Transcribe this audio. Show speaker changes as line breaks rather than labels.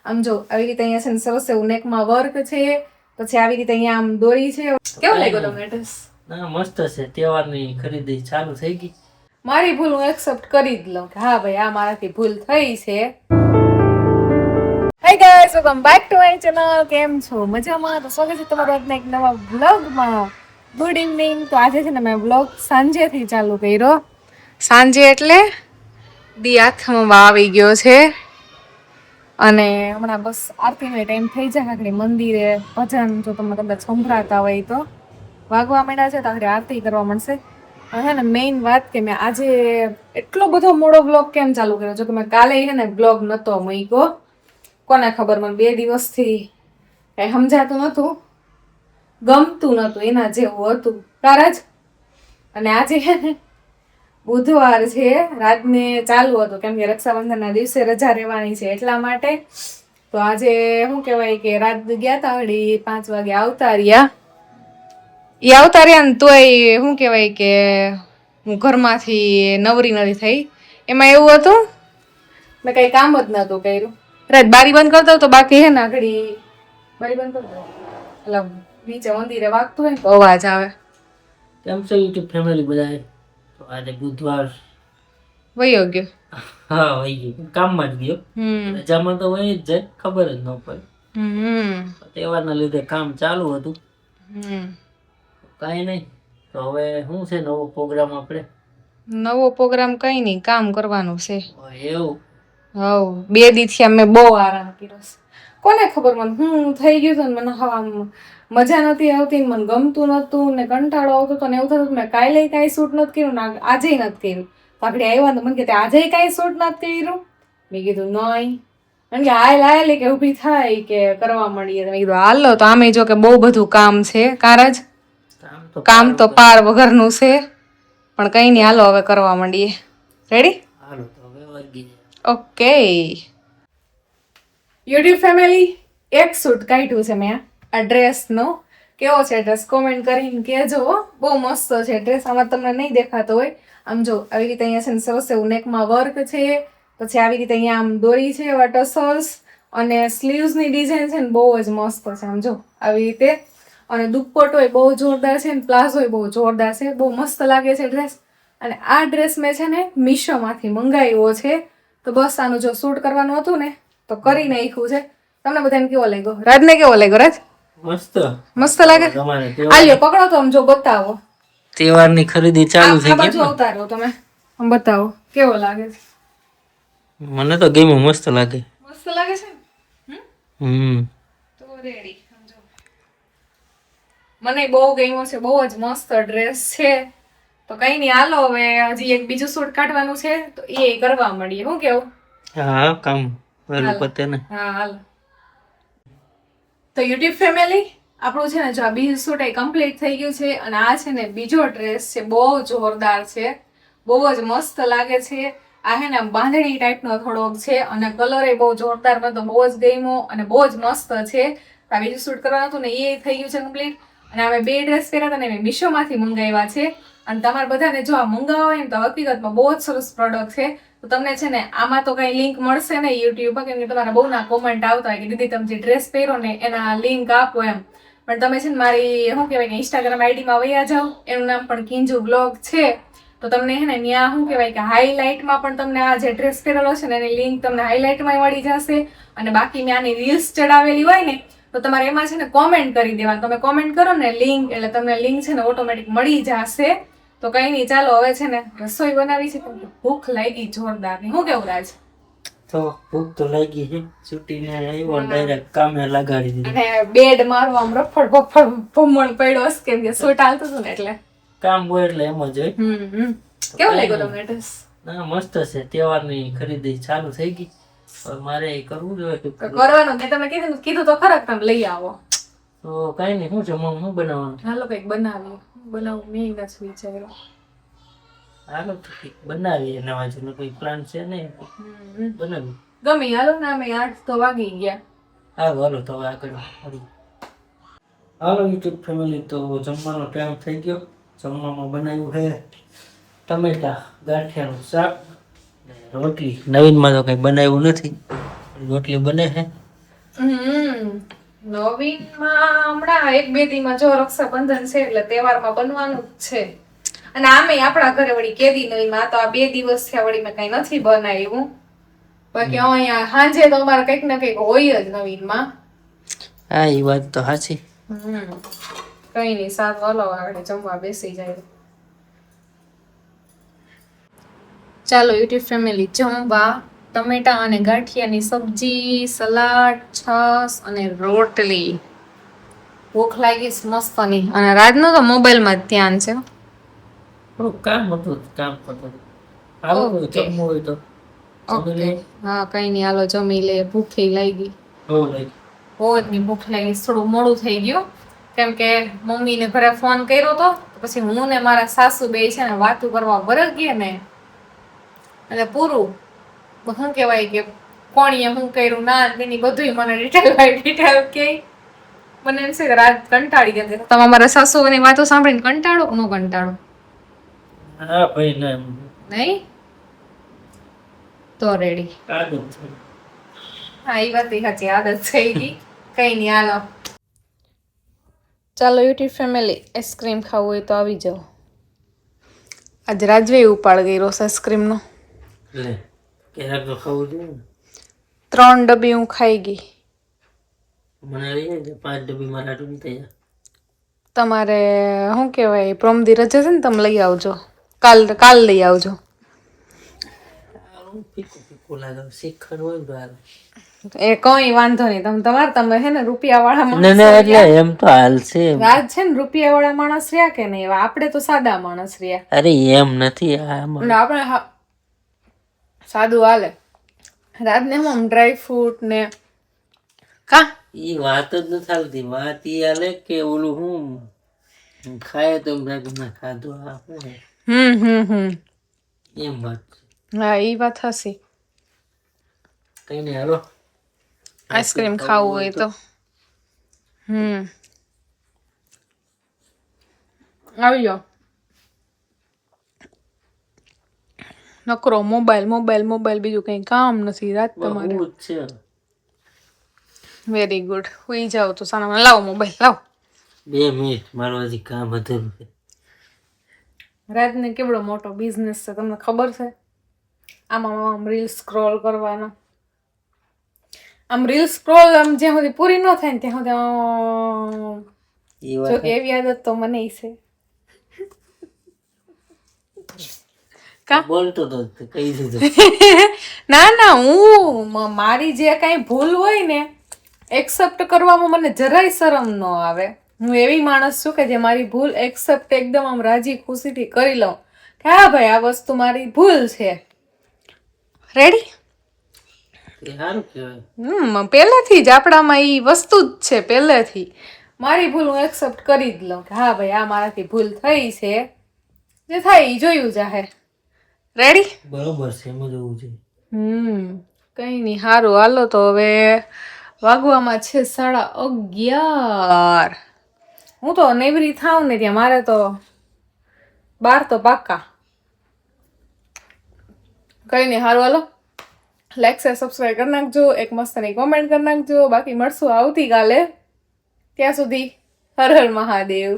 આમ જો આવી રીતે અહીંયા છે ને સરસ એવું નેકમાં વર્ક છે, પછી આવી રીતે અહીંયા આમ દોરી છે. કેવો લાગ્યો તમને ડ્રેસ?
ના મસ્ત છે. તહેવારની ખરીદી ચાલુ થઈ ગઈ.
મારી ભૂલ હું એક્સેપ્ટ કરી જ લઉં કે હા ભાઈ આ મારાથી ભૂલ થઈ છે. Hi guys, welcome back to my channel. કેમ છો? મજામાં? તો સ્વાગત છે તમારું આજના એક નવા વ્લોગમાં. Good evening. તો આજે છે ને મેં વ્લોગ સાંજેથી ચાલુ કર્યો. સાંજે એટલે દી આથમવા આવી ગયો છે અને હમણાં બસ આરતીનો ટાઈમ થઈ જાય. આગળ મંદિરે ભજન જો તમને કદાચ સંભળાતા હોય તો વાગવા માંડ્યા છે, તો આગળ આરતી કરવા મળશે. હવે ને મેઇન વાત કે મેં આજે એટલો બધો મોડો બ્લોગ કેમ ચાલુ કર્યો? જો કે મેં કાલે છે ને બ્લોગ નહોતો મૂક્યો. કોને ખબર, મને 2 દિવસથી કંઈ સમજાતું નહોતું, ગમતું નહોતું, એના જેવું હતું તારા જ. અને આજે છે ને બુધવાર છે, રાતને ચાલુ હતું કેમ કે રક્ષાબંધનના દિવસે રજા રહેવાની છે એટલા માટે. તો આજે શું કહેવાય કે રાત ગયા હતા, 5 વાગે આવતા રહ્યા. એ આવતા રહ્યા ને તોય શું કહેવાય કે હું ઘરમાંથી નવરી નથી થઈ. એમાં એવું હતું મેં કંઈ કામ જ નહોતું કર્યું. રાત બારી બંધ કરતા તો બાકી હે ને ઘડી બારી બંધ કરતા એટલે નીચે મંદિરે વાગતું હોય ને તો અવાજ આવે.
કેમ છે યુટ્યુબ ફેમિલી બધા? તો આજે બુધવાર
વયો ગયો.
હા વહી ગયો, કામમાં જ ગયો. રજામાં તો વહી જ જાય, ખબર જ ન પડે. તહેવારના લીધે કામ ચાલુ હતું. કાંઈ નહીં. તો હવે શું છે નવો પ્રોગ્રામ આપણે?
નવો પ્રોગ્રામ કઈ નહીં, કામ કરવાનું છે.
એવું?
હવ 2 દીથી અમે બહુ આરામ કર્યો છે. કોને ખબર મને હું થઈ ગયું હતું ને મને હવે આમ મજા નથી આવતી, મને ગમતું નહોતું ને કંટાળો આવતો હતો ને એવું થતું મેં કાલે કાંઈ શૂટ નથી કર્યું ને આજે નથી કર્યું. તો આપણે આવ્યા તો મને કે આજે કાંઈ શૂટ નથી કર્યું. મેં કીધું નહીં, કારણ કે હાલ કે ઊભી થાય કે કરવા માંડીએ. મેં કીધું હાલો. તો આમે જો કે બહુ બધું કામ છે કારજ, કામ તો પાર વગરનું છે, પણ કઈ નહીં, હાલો હવે કરવા માંડીએ. રેડી?
હાલો તો હવે વાગી જાય.
ઓકે યુટ્યુબ ફેમિલી, એક શૂટ કાઢ્યું છે મેં આ ડ્રેસનો. કેવો છે ડ્રેસ કોમેન્ટ કરીને કહેજો. બહુ મસ્ત છે ડ્રેસ. આમાં તમને નહીં દેખાતો હોય, આમ જો આવી રીતે અહીંયા છે ને સરસ એવું નેકમાં વર્ક છે, પછી આવી રીતે અહીંયા આમ દોરી છે, એવા ટસલ્સ, અને સ્લીવ્સની ડિઝાઇન છે ને બહુ જ મસ્ત છે. આમ જો આવી રીતે, અને દુપટ્ટો હોય બહુ જોરદાર છે ને પ્લાઝો હોય બહુ જોરદાર છે. બહુ મસ્ત લાગે છે ડ્રેસ. અને આ ડ્રેસ મેં છે ને મીશોમાંથી મંગાવ્યો છે. તો બસ આનું જો શૂટ કરવાનું હતું ને તો કરી નાખ્યું છે. તમને બધાને કેવો લાગ્યો? રાજને કેવો લાગ્યો? રાજ
મસ્ત
મસ્ત લાગે. આલ્યો પકડો તો આમ જો બતાવો.
તહેવારની ખરીદી ચાલુ થઈ
આ બાજુ
ગઈ.
ઉતારો તમે, આમ બતાવો કેવો લાગે છે.
મને તો ગમ્યું, મસ્ત લાગે.
મસ્ત લાગે છે ને? તો રેડી. મને બહુ ગમ્યો છે, બહુ જ મસ્ત ડ્રેસ છે. તો કઈ નહીં, હાલો હવે હજી એક બીજું શૂટ કાઢવાનું છે તો એ કરવા મળીએ. શું કેવું?
હા કામ વેલું પતે ને.
હા હાલ. તો યુટ્યુબ ફેમિલી, આપણું છે ને જો આ બીજું શૂટ એ કમ્પ્લીટ થઈ ગયું છે, અને આ છે ને બીજો ડ્રેસ છે, બહુ જોરદાર છે, બહુ જ મસ્ત લાગે છે. આ હે ને બાંધણી ટાઈપનો થોડોક છે, અને કલર એ બહુ જોરદાર, મને તો બહુ જ ગમ્યો અને બહુ જ મસ્ત છે. આ બીજું શૂટ કરવાનું હતું ને એ થઈ ગયું છે કમ્પ્લીટ. અને અમે 2 ડ્રેસ પહેર્યા હતા ને મેં મીશોમાંથી મંગાવ્યા છે. અને તમારે બધાને જો આ મંગાવવા હોય ને તો હકીકતમાં બહુ જ સરસ પ્રોડક્ટ છે. તો તમને છે ને આમાં તો કઈ લિંક મળશે ને યુટ્યુબ પર, કેમ કે તમારા બહુ ના કોમેન્ટ આવતા હોય કે દીદી તમે જે ડ્રેસ પહેરો ને એના લિંક આપો એમ. પણ તમે છે ને મારી શું કહેવાય કે ઇન્સ્ટાગ્રામ આઈડીમાં વયા જાઓ, એનું નામ પણ કિંજુ બ્લોગ છે. તો તમને છે ને ત્યાં શું કહેવાય કે હાઈલાઇટમાં પણ તમને આ જે ડ્રેસ પહેરેલો છે ને એની લિંક તમને હાઈલાઇટમાં મળી જશે. અને બાકી મેં આની રીલ્સ ચડાવેલી હોય ને તો તમારે એમાં છે ને કોમેન્ટ કરી દેવાનું. તમે કોમેન્ટ કરો ને લિંક, એટલે તમને લિંક છે ને ઓટોમેટિક મળી જશે. તો કઈ નહીં, ચાલો હવે છે ને રસોઈ બનાવી છે. ભૂખ લાગી જોરદાર ની. શું કેવું રાજ?
તો ભૂખ તો લાગી છે. છૂટીને આવ્યો ડાયરેક્ટ કામે લગાડી દીધું.
અને બેડ મારો આમ રફડ બફડ ભમણ પડ્યો હશે કેમ કે શૂટ હાલતું હતું ને એટલે
કામ હોય એટલે એમ જ હોય.
કેવું લાગ્યો તમને ડ્રેસ?
ના મસ્ત છે. તહેવારની ખરીદી ચાલુ થઈ ગઈ. મારે કરવું જોઈએ
કરવાનું. મેં તમે કીધું તો ખરા તમે લઈ આવો.
તો કઈ નહીં, શું છે શું બનાવવાનું?
હાલો કઈક બનાવીએ. બનાવું મેં નથી વિચાર્યું.
હાલો તો કંઈક બનાવીએ. નવા જૂનો કોઈ પ્લાન છે નહીં, બનાવી
ગમે. હાલો ને અમે 8 તો વાગી ગયા.
હાલો તો હવે આગળ મળીએ. હાલો યુટ્યુબ ફેમિલી, તો જમવાનો ટાઈમ થઈ ગયો. જમવામાં બનાવ્યું છે ટમેટા ગાંઠિયાનું શાક, રોટલી. નવીનમાં તો કંઈ બનાવ્યું નથી, રોટલી બને છે.
નવીનમાં હમણાં 1-2 દીમાં જો રક્ષાબંધન છે એટલે તહેવારમાં બનવાનું જ છે. અને આમે આપણા ઘરે વળી કેદી નવીમાં તો આ 2 દિવસ થયા વળી મેં કઈ નથી બનાવ્યું. બાકી અહીંયા સાંજે તો અમારે કંઈક ને કંઈક હોય જ નવીનમાં.
હા એ વાત તો સાચી.
કઈ નહીં, સાત વાલો આગળ જમવા બેસી જાય. ચાલો યુટ્યુબ ફેમિલી જમવા. ટમેટા અને ગાંઠિયાની સબ્જી, સલાડ, છાશ અને રોટલી. ભૂખ લાગી છે મસ્તની. અને રાજનું તો મોબાઈલમાં જ ધ્યાન છે.
થોડું કામ હતું, કામ કરતું. આવું જમવું હોય તો
ઓકે, હા કઈ નહીં, હાલો જમી લે. ભૂખે લાગી.
બહુ લાગી.
બહુ જ ભૂખ લાગી. થોડું મોડું થઈ ગયું કેમ કે મમ્મીને ઘરે ફોન કર્યો તો પછી હું ને મારા સાસુ બે છે ને વાતું કરવા બરગ ગયા ને એટલે પૂરું. શું કહેવાય કે કોણીએ શું કર્યું ના તેની બધું મને ડિટેલ કે મને એમ છે કે રાત કંટાળી જતી. તમે મારા સાસુની વાતો સાંભળીને કંટાળો કે ન કંટાળો?
હા ભાઈ ના
નહીં તો રેડી.
આદત છે.
હા એ વાત સાચી, આદત થઈ ગઈ. કઈ નહીં, હાલો ચાલો યુટ્યુબ ફેમિલી આઈસ્ક્રીમ ખાવું હોય તો આવી જાઓ. આજ રાજવે ઉપાડ ગઈ રોસ આઈસ્ક્રીમનો.
લે ક્યારેક તો ખાવું જોઈએ ને.
3 ડબ્બી હું ખાઈ ગઈ.
મને લઈએ ને 5 ડબ્બી મારા હાટુ થઈ જાય.
તમારે શું કહેવાય પ્રમદી રજા છે ને, તમે લઈ આવજો. કાલ લઈ આવજો.
ફીકું ફીકું લાગે, શીખર હોય ને તો હાલે.
એ કઈ વાંધો નહીં, તમે હે ને રૂપિયા વાળા
ના
માણસ
ના એટલે એમ તો હાલશે.
રાજ છે ને રૂપિયા વાળા માણસ રહ્યા કે નહીં? આપણે તો સાદા માણસ રહ્યા.
અરે એમ નથી આમાં.
આપણે સાદું હાલે. રાતને હું ડ્રાય ફ્રૂટ ને કા
ઈ વાત જ નથી હાલતી. વાત ઈ હાલે કે ઓલું હું ખાય તો મેં ખાધું આ હું એમ વાત છે.
હા એ વાત હશે.
કઈ નહીં, હાલો
આઈસ્ક્રીમ ખાવું હોય તો આવી જાઓ. નકરો મોબાઈલ બીજું કઈ કામ નથી રાત તમારે.
બહુ જ છે.
Very good. હુઈ જાવ તો સાના લાવો મોબાઈલ લાવો.
2 મિનિટ મારું હજી કામ હતું.
રાતને કેવડો મોટો બિઝનેસ છે તમને ખબર છે? આમ રીલ સ્ક્રોલ કરવાનો. આમ રીલ સ્ક્રોલ આમ જ્યાં સુધી પૂરી ન થાય ને ત્યાં સુધી જો કે એવી આદત તો મને છે.
બોલતો તો કહી દીધું.
ના હું મારી જે કઈ ભૂલ હોય ને એક્સેપ્ટ કરવામાં મને જરાય શરમ ન આવે. હું એવી માણસ છું કે જે મારી ભૂલ એક્સેપ્ટ એકદમ આમ રાજી ખુશીથી કરી લઉં કે હા ભાઈ આ વસ્તુ મારી ભૂલ છે. રેડી?
સારું કહેવાય.
પહેલેથી જ આપણામાં એ વસ્તુ જ છે. પહેલેથી મારી ભૂલ હું એક્સેપ્ટ કરી જ લઉં કે હા ભાઈ આ મારાથી ભૂલ થઈ છે. જે થાય એ જોયું જાહે. રેડી?
બરોબર છે, એમ જ હોવું જોઈએ.
કઈ નહીં, સારું હાલો તો હવે વાગવામાં છે 11:30. હું તો નેવરી થાવ ને ત્યાં મારે તો 12 તો પાક્કા. કઈ નહીં, સારું હાલો લાઈક શેર સબસ્ક્રાઈબ કરી નાખજો. એક મસ્તની કોમેન્ટ કરી નાખજો. બાકી મળશું આવતીકાલે. ત્યાં સુધી હર હર મહાદેવ.